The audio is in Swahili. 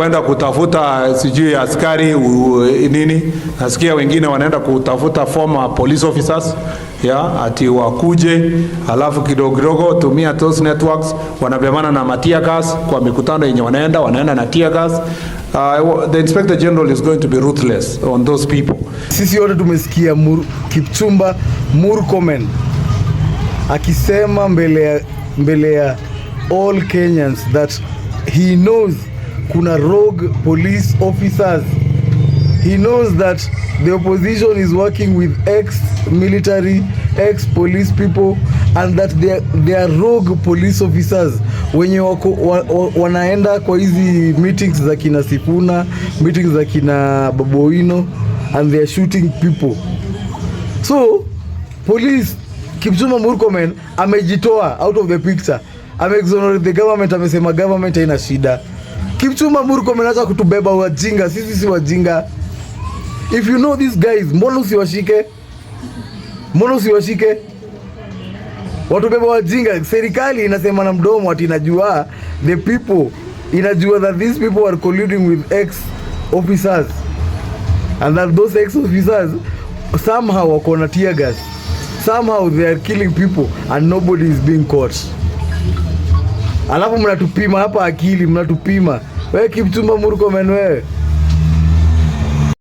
kwenda kutafuta sijui askari nini. Nasikia wengine wanaenda kutafuta former police officers ati wakuje, alafu kidogo kidogo tumia those networks, wanabemana na tear gas kwa mikutano yenye wanaenda na tear gas. The Inspector General is going to be ruthless on those people. Sisi wote tumesikia Kipchumba Murkomen akisema mbele ya all Kenyans that he knows kuna rogue police officers. He knows that the opposition is working with ex-military, ex-police people, and that they are rogue police officers wenye wanaenda kwa hizi meetings za kina Sifuna, meetings za kina Baboino, and they are shooting people. So police, Kipchumba Murkomen amejitoa out of the picture, exonerate the government, amesema government haina shida. Kipchumba Murkomen acha kutubeba wajinga, sisi si wajinga. If you know these guys, mbona usiwashike? Watubeba wajinga. Serikali inasema na mdomo ati inajua the people, inajua that these people are colluding with ex-officers, and that those ex-officers somehow wako na tear gas, somehow they are killing people and nobody is being caught. Alafu mnatupima hapa akili, mnatupima. Wewe Kipchumba Murkomen wewe.